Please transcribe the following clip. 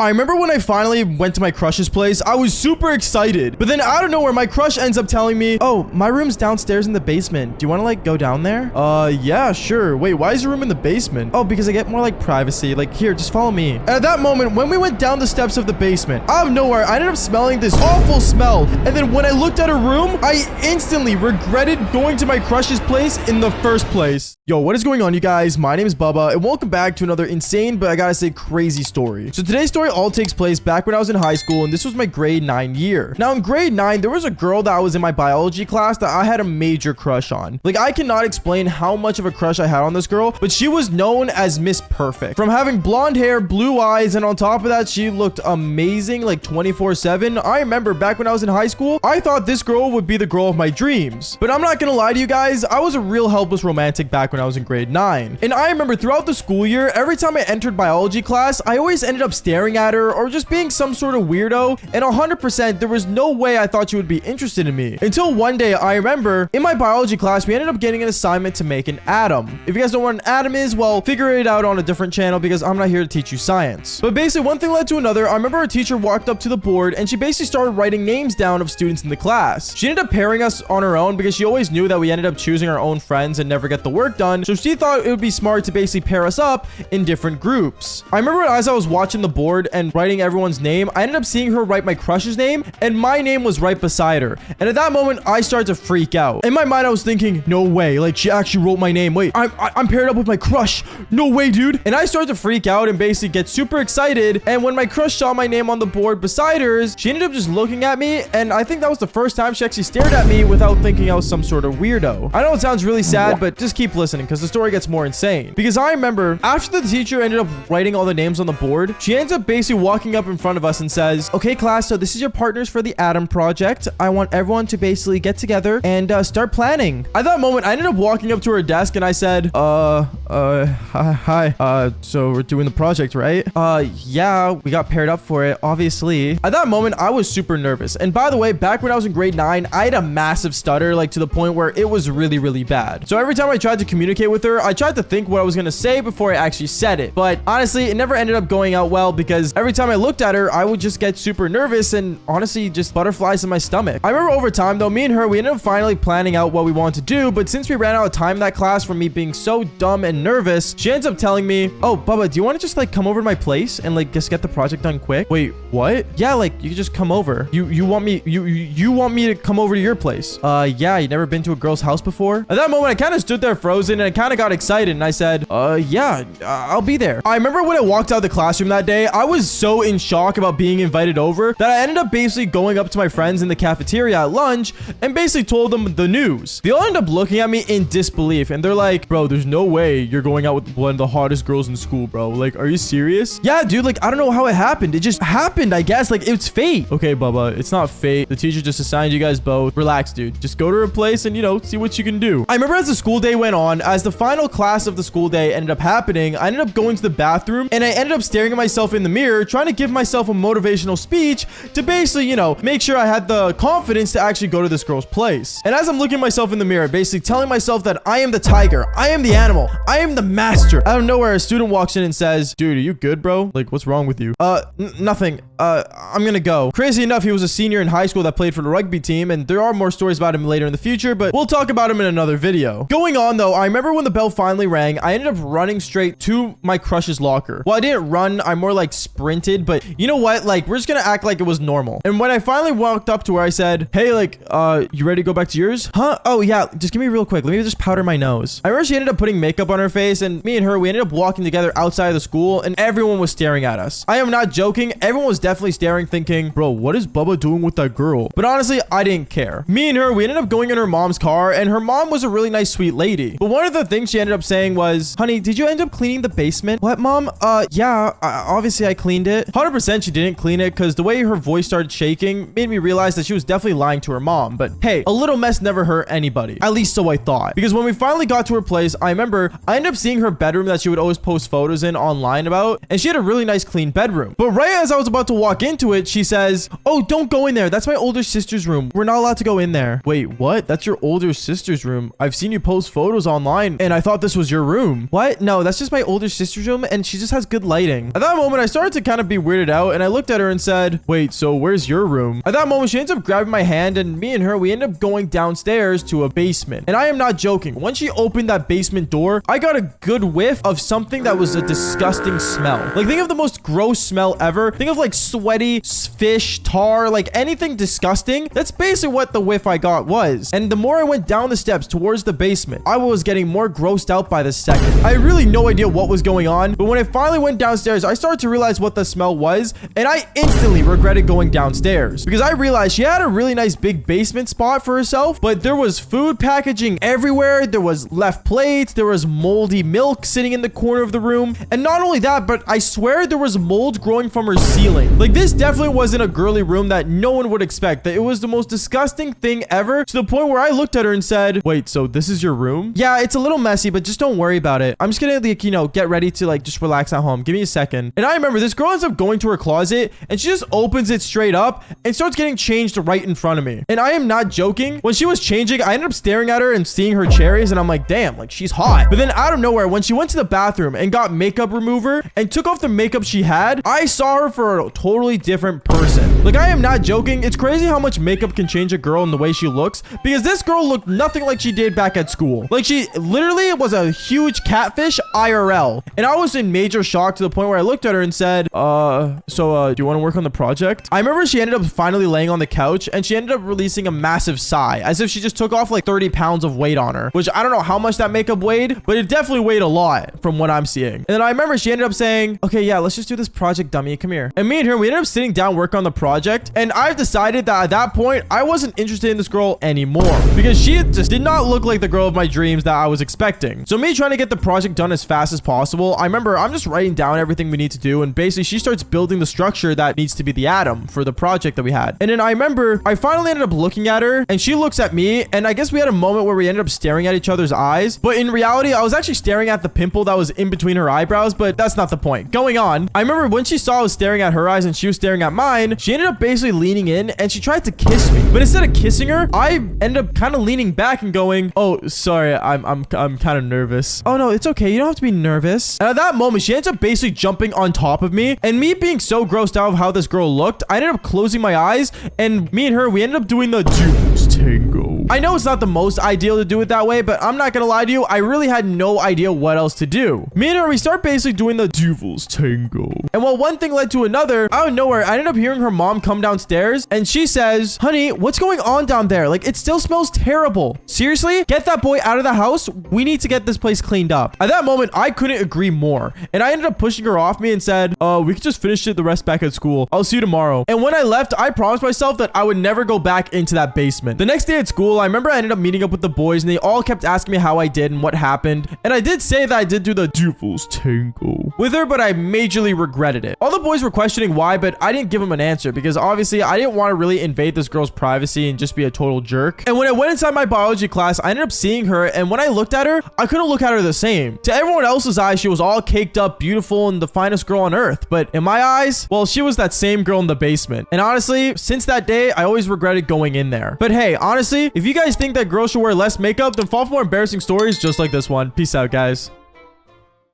I remember when I finally went to my crush's place, I was super excited. But then out of nowhere, my crush ends up telling me, oh, my room's downstairs in the basement. Do you want to like go down there? Yeah, sure. Wait, why is your room in the basement? Oh, because I get more like privacy. Like, here, just follow me. And at that moment, when we went down the steps of the basement, out of nowhere, I ended up smelling this awful smell. And then when I looked at her room, I instantly regretted going to my crush's place in the first place. Yo, what is going on, you guys? My name is Bubba, and welcome back to another insane, but I gotta say crazy story. So today's story all takes place back when I was in high school, and this was my grade 9 year. Now in grade 9, there was a girl that was in my biology class that I had a major crush on. Like, I cannot explain how much of a crush I had on this girl, but she was known as Miss Perfect. From having blonde hair, blue eyes, and on top of that, she looked amazing like 24/7. I remember back when I was in high school, I thought this girl would be the girl of my dreams. But I'm not gonna lie to you guys, I was a real helpless romantic back when I was in grade 9. And I remember throughout the school year, every time I entered biology class, I always ended up staring at her or just being some sort of weirdo. And 100%, there was no way I thought she would be interested in me. Until one day, I remember in my biology class, we ended up getting an assignment to make an atom. If you guys don't know what an atom is, well, figure it out on a different channel because I'm not here to teach you science. But basically, one thing led to another. I remember our teacher walked up to the board and she basically started writing names down of students in the class. She ended up pairing us on her own because she always knew that we ended up choosing our own friends and never get the work done. So she thought it would be smart to basically pair us up in different groups. I remember as I was watching the board and writing everyone's name, I ended up seeing her write my crush's name and my name was right beside her. And at that moment, I started to freak out. In my mind, I was thinking, no way. Like, she actually wrote my name. Wait, I'm paired up with my crush. No way, dude. And I started to freak out and basically get super excited. And when my crush saw my name on the board beside hers, she ended up just looking at me. And I think that was the first time she actually stared at me without thinking I was some sort of weirdo. I know it sounds really sad, but just keep listening because the story gets more insane. Because I remember after the teacher ended up writing all the names on the board, she ends up basically walking up in front of us and says, okay, class, so this is your partners for the atom project. I want everyone to basically get together and start planning. At that moment, I ended up walking up to her desk and I said, hi. So we're doing the project, right? Yeah, we got paired up for it, obviously. At that moment, I was super nervous. And by the way, back when I was in grade 9, I had a massive stutter, like to the point where it was really, really bad. So every time I tried to communicate with her, I tried to think what I was going to say before I actually said it. But honestly, it never ended up going out well because every time I looked at her, I would just get super nervous and honestly just butterflies in my stomach. I remember over time though, me and her, we ended up finally planning out what we wanted to do. But since we ran out of time in that class from me being so dumb and nervous, she ends up telling me, oh, Bubba, do you want to just like come over to my place and like just get the project done quick? Wait, what? Yeah, like you can just come over. You want me to come over to your place? Yeah, you never been to a girl's house before? At that moment, I kind of stood there frozen and I kind of got excited and I said, yeah, I'll be there. I remember when I walked out of the classroom that day, I was so in shock about being invited over that I ended up basically going up to my friends in the cafeteria at lunch and basically told them the news. They all ended up looking at me in disbelief and they're like, bro, there's no way you're going out with one of the hottest girls in school, bro. Like, are you serious? Yeah, dude, like, I don't know how it happened. It just happened, I guess. Like, it's fate. Okay, Bubba, it's not fate. The teacher just assigned you guys both. Relax, dude. Just go to her place and, you know, see what you can do. I remember as the school day went on, as the final class of the school day ended up happening, I ended up going to the bathroom and I ended up staring at myself in the mirror, trying to give myself a motivational speech to basically, you know, make sure I had the confidence to actually go to this girl's place. And as I'm looking at myself in the mirror, basically telling myself that I am the tiger, I am the animal, I am the master. Out of nowhere, a student walks in and says, dude, are you good, bro? Like, what's wrong with you? Nothing. I'm gonna go. Crazy enough, he was a senior in high school that played for the rugby team, and there are more stories about him later in the future, but we'll talk about him in another video. Going on though, I remember when the bell finally rang, I ended up running straight to my crush's locker. Well, I didn't run, I more like sprinted, but you know what? Like, we're just gonna act like it was normal. And when I finally walked up to her, I said, hey, like, you ready to go back to yours? Huh? Oh yeah, just give me real quick. Let me just powder my nose. I remember she ended up putting makeup on her face, and me and her, we ended up walking together outside of the school, and everyone was staring at us. I am not joking. Everyone was definitely staring, thinking, bro, what is Bubba doing with that girl? But honestly, I didn't care. Me and her, we ended up going in her mom's car, and her mom was a really nice, sweet lady. But one of the things she ended up saying was, honey, did you end up cleaning the basement? What, mom? Yeah, obviously I cleaned it. 100% she didn't clean it because the way her voice started shaking made me realize that she was definitely lying to her mom. But hey, a little mess never hurt anybody. At least so I thought. Because when we finally got to her place, I remember I ended up seeing her bedroom that she would always post photos in online about, and she had a really nice clean bedroom. But right as I was about to walk into it, she says, oh, don't go in there. That's my older sister's room. We're not allowed to go in there. Wait, what? That's your older sister's room? I've seen you post photos online and I thought this was your room. What? No, that's just my older sister's room and she just has good lighting. At that moment, I started started to kind of be weirded out, and I looked at her and said, wait, so where's your room? At that moment, she ends up grabbing my hand, and me and her, we end up going downstairs to a basement. And I am not joking. Once she opened that basement door, I got a good whiff of something that was a disgusting smell. Like, think of the most gross smell ever. Think of like sweaty fish, tar, like anything disgusting. That's basically what the whiff I got was. And the more I went down the steps towards the basement, I was getting more grossed out by the second. I had really no idea what was going on, but when I finally went downstairs, I started to realize what the smell was, and I instantly regretted going downstairs because I realized she had a really nice big basement spot for herself, but there was food packaging everywhere. There was left plates. There was moldy milk sitting in the corner of the room. And not only that, but I swear there was mold growing from her ceiling. Like, this definitely wasn't a girly room that no one would expect. That it was the most disgusting thing ever, to the point where I looked at her and said, wait, so this is your room? Yeah, it's a little messy, but just don't worry about it. I'm just gonna, like, you know, get ready to, like, just relax at home. Give me a second. And I remember this girl ends up going to her closet, and she just opens it straight up and starts getting changed right in front of me. And I am not joking. When she was changing, I ended up staring at her and seeing her cherries, and I'm like, damn, like, she's hot. But then out of nowhere, when she went to the bathroom and got makeup remover and took off the makeup she had, I saw her for a totally different person. Like, I am not joking. It's crazy how much makeup can change a girl in the way she looks, because this girl looked nothing like she did back at school. Like, she literally was a huge catfish IRL. And I was in major shock, to the point where I looked at her and said, do you want to work on the project? I remember she ended up finally laying on the couch, and she ended up releasing a massive sigh, as if she just took off like 30 pounds of weight on her, which I don't know how much that makeup weighed, but it definitely weighed a lot from what I'm seeing. And then I remember she ended up saying, okay, yeah, let's just do this project, dummy. Come here. And me and her, we ended up sitting down, work on the project. And I've decided that at that point, I wasn't interested in this girl anymore, because she just did not look like the girl of my dreams that I was expecting. So me trying to get the project done as fast as possible, I remember I'm just writing down everything we need to do. And basically she starts building the structure that needs to be the atom for the project that we had. And then I remember I finally ended up looking at her, and she looks at me, and I guess we had a moment where we ended up staring at each other's eyes. But in reality, I was actually staring at the pimple that was in between her eyebrows, but that's not the point. Going on, I remember when she saw I was staring at her eyes and she was staring at mine, she ended up basically leaning in and she tried to kiss me. But instead of kissing her, I ended up kind of leaning back and going, oh, sorry, I'm kind of nervous. Oh no, it's okay. You don't have to be nervous. And at that moment, she ends up basically jumping on top of me, and me being so grossed out of how this girl looked, I ended up closing my eyes, and me and her, we ended up doing the Devil's Tango. I know it's not the most ideal to do it that way, but I'm not gonna lie to you, I really had no idea what else to do. Me and her, we start basically doing the Devil's Tango. And while one thing led to another, out of nowhere, I ended up hearing her mom come downstairs, and she says, honey, what's going on down there? Like, it still smells terrible. Seriously? Get that boy out of the house. We need to get this place cleaned up. At that moment, I couldn't agree more. And I ended up pushing her off me and said, we could just finish the rest back at school. I'll see you tomorrow. And when I left, I promised myself that I would never go back into that basement. The next day at school, I remember I ended up meeting up with the boys, and they all kept asking me how I did and what happened. And I did say that I did do the Devil's Tango with her, but I majorly regretted it. All the boys were questioning why, but I didn't give them an answer because obviously I didn't want to really invade this girl's privacy and just be a total jerk. And when I went inside my biology class, I ended up seeing her, and when I looked at her, I couldn't look at her the same. To everyone else's eyes, she was all caked up, beautiful, and the finest girl on earth. But in my eyes, well, she was that same girl in the basement. And honestly, since that day, I always regretted going in there. But hey, honestly, if you guys think that girls should wear less makeup, then fall for more embarrassing stories just like this one. Peace out, guys.